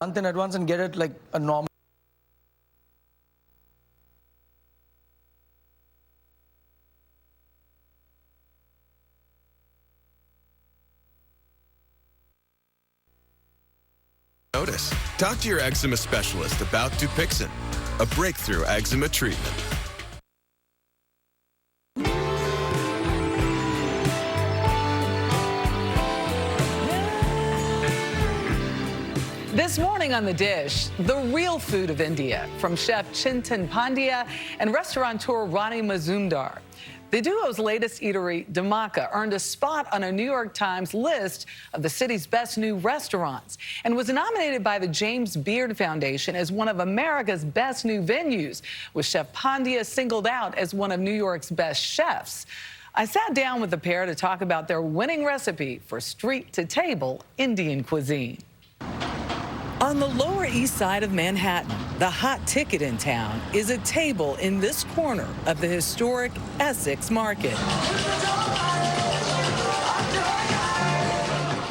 month in advance and get it like a normal. Notice. Talk to your eczema specialist about Dupixent, a breakthrough eczema treatment. This morning on The Dish, the real food of India from Chef Chintan Pandya and restaurateur Rani Mazumdar. The duo's latest eatery, Dhamaka, earned a spot on a New York Times list of the city's best new restaurants and was nominated by the James Beard Foundation as one of America's best new venues, with Chef Pandya singled out as one of New York's best chefs. I sat down with the pair to talk about their winning recipe for street-to-table Indian cuisine. On the Lower East Side of Manhattan, the hot ticket in town is a table in this corner of the historic Essex Market.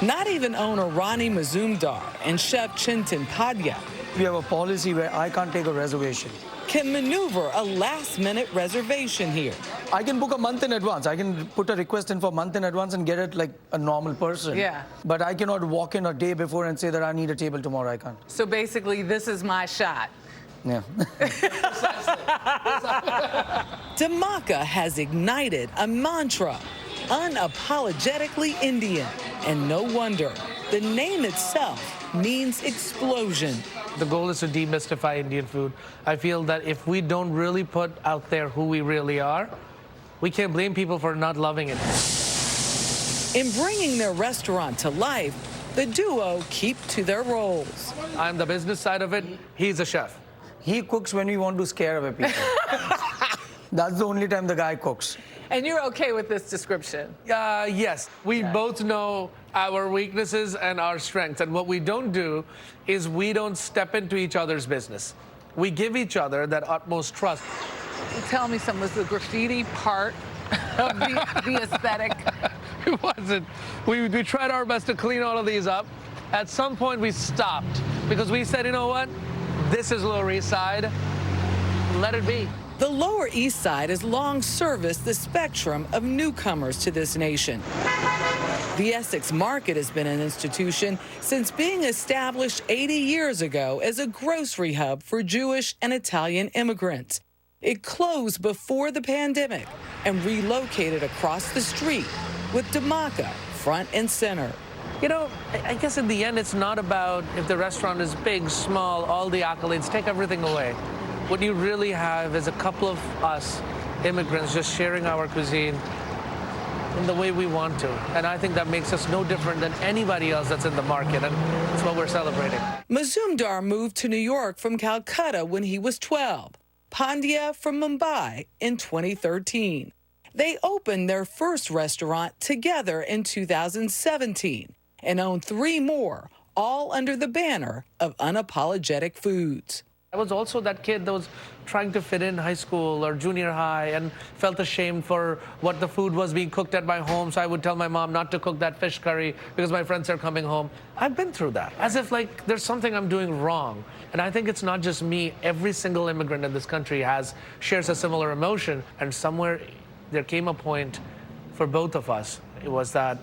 Not even owner Rani Mazumdar and Chef Chintan Pandya We have a policy where I can't take a reservation. can maneuver a last-minute reservation here. I can book a month in advance. I can put a request in for a month in advance and get it like a normal person. Yeah. But I cannot walk in a day before and say that I need a table tomorrow. I can't. So basically, this is my shot. Yeah. Dhamaka has ignited a mantra, unapologetically Indian. And no wonder, the name itself means explosion. The goal is to demystify Indian food. I feel that if we don't really put out there who we really are, we can't blame people for not loving it. In bringing their restaurant to life, the duo keep to their roles. I'm the business side of it. He's a chef. He cooks when we want to scare away people. That's the only time the guy cooks. And you're okay with this description? Yes, we both know our weaknesses and our strengths. And what we don't do is we don't step into each other's business. We give each other that utmost trust. Tell me some, was the graffiti part of the aesthetic? It wasn't. We tried our best to clean all of these up. At some point, we stopped because we said, you know what? This is Lower East Side. Let it be. The Lower East Side has long serviced the spectrum of newcomers to this nation. The Essex Market has been an institution since being established 80 years ago as a grocery hub for Jewish and Italian immigrants. It closed before the pandemic and relocated across the street with Dhamaka front and center. You know, I guess in the end, it's not about if the restaurant is big, small, all the accolades, take everything away. What you really have is a couple of us immigrants just sharing our cuisine in the way we want to. And I think that makes us no different than anybody else that's in the market, and that's what we're celebrating. Mazumdar moved to New York from Calcutta when he was 12. Pandya from Mumbai in 2013. They opened their first restaurant together in 2017 and own 3 more, all under the banner of Unapologetic Foods. I was also that kid that was trying to fit in high school or junior high and felt ashamed for what the food was being cooked at my home. So I would tell my mom not to cook that fish curry because my friends are coming home. I've been through that, as if like there's something I'm doing wrong. And I think it's not just me. Every single immigrant in this country shares a similar emotion. And somewhere there came a point for both of us. It was that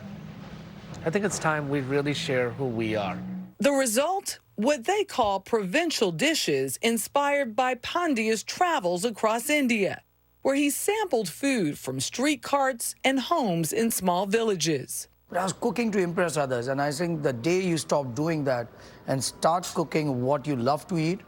I think it's time we really share who we are. The result? What they call provincial dishes inspired by Pandya's travels across India, where he sampled food from street carts and homes in small villages. But I was cooking to impress others, and I think the day you stop doing that and start cooking what you love to eat,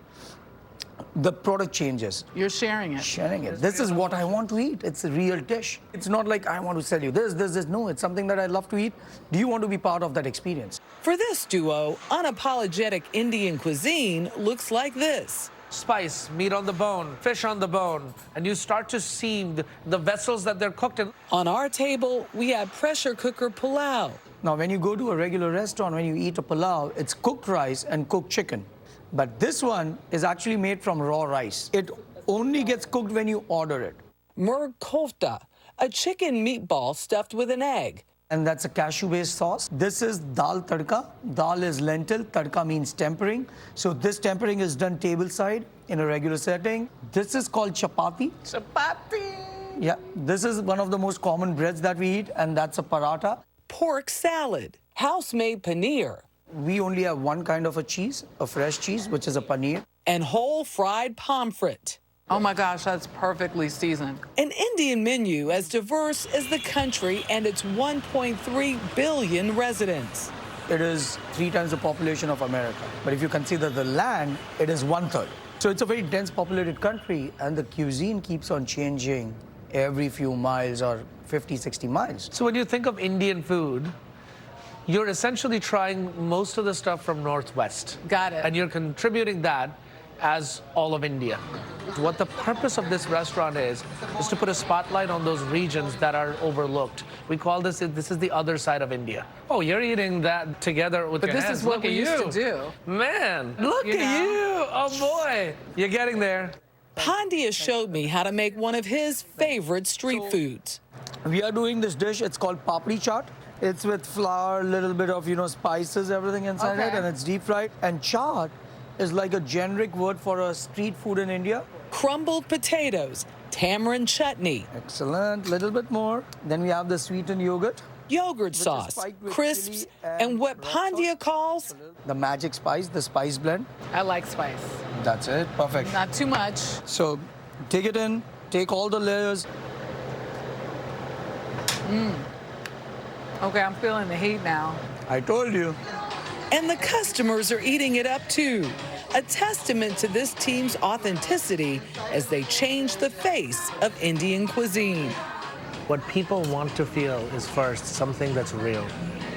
the product changes. You're sharing it. Sharing it. This is what I want to eat. It's a real dish. It's not like I want to sell you this. No, it's something that I love to eat. Do you want to be part of that experience? For this duo, unapologetic Indian cuisine looks like this. Spice, meat on the bone, fish on the bone, and you start to see the vessels that they're cooked in. On our table, we have pressure cooker pulao. Now, when you go to a regular restaurant, when you eat a pulao, it's cooked rice and cooked chicken. But this one is actually made from raw rice. It only gets cooked when you order it. Murg kofta, a chicken meatball stuffed with an egg. and that's a cashew-based sauce. This is dal tadka. Dal is lentil, tadka means tempering. So this tempering is done tableside in a regular setting. This is called chapati. Chapati. Yeah, this is one of the most common breads that we eat, and that's a paratha. Pork salad, house-made paneer, We only have one kind of a cheese, a fresh cheese, which is a paneer. and whole fried pomfret. Oh my gosh, that's perfectly seasoned. An Indian menu as diverse as the country and its 1.3 billion residents. It is 3 times the population of America. But if you consider the land, it is 1/3. So it's a very dense populated country, and the cuisine keeps on changing every few miles or 50, 60 miles. So when you think of Indian food, you're essentially trying most of the stuff from Northwest. Got it. And you're contributing that as all of India. What the purpose of this restaurant is to put a spotlight on those regions that are overlooked. We call this is the other side of India. Oh, you're eating that together with But your this hands. is what Look we at used you. to do. Man, look at know? you. Oh, boy. You're getting there. Pandya showed me how to make one of his favorite street foods. We are doing this dish, it's called papri chaat. It's with flour, a little bit of, spices, everything inside it, Okay. and it's deep fried. And chaat is like a generic word for a street food in India. Crumbled potatoes, tamarind chutney, Excellent, little bit more. Then we have the sweetened yogurt, yogurt is sauce, spiked with crisps, chili and and what red Pandya sauce. calls... the magic spice, the spice blend. I like spice. That's it, perfect. Not too much. So take it in, take all the layers. Okay, I'm feeling the heat now. I told you. And the customers are eating it up too. A testament to this team's authenticity as they change the face of Indian cuisine. What people want to feel is first something that's real.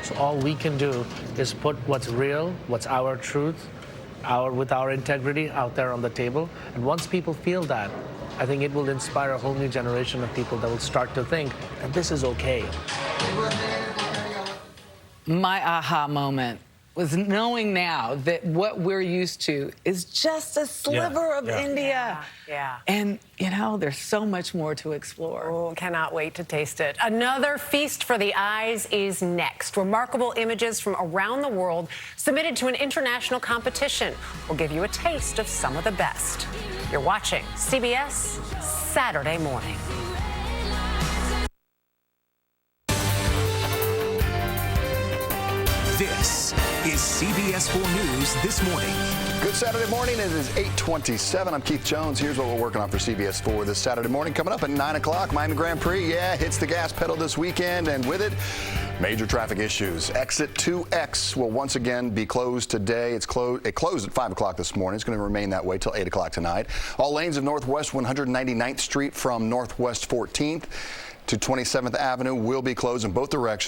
So all we can do is put what's real, what's our truth, with our integrity out there on the table. And once people feel that, I think it will inspire a whole new generation of people that will start to think that this is okay. My aha moment was knowing now that what we're used to is just a sliver of India. Yeah. And, there's so much more to explore. Oh, cannot wait to taste it. Another feast for the eyes is next. Remarkable images from around the world submitted to an international competition will give you a taste of some of the best. You're watching CBS Saturday Morning. This is CBS 4 News This Morning. Good Saturday morning. It is 8:27. I'm Keith Jones. Here's what we're working on for CBS 4 this Saturday morning. Coming up at 9 o'clock, Miami Grand Prix, hits the gas pedal this weekend, and with it, major traffic issues. Exit 2X will once again be closed today. It closed at 5 o'clock this morning. It's going to remain that way till 8 o'clock tonight. All lanes of Northwest 199th Street from Northwest 14th to 27th Avenue will be closed in both directions.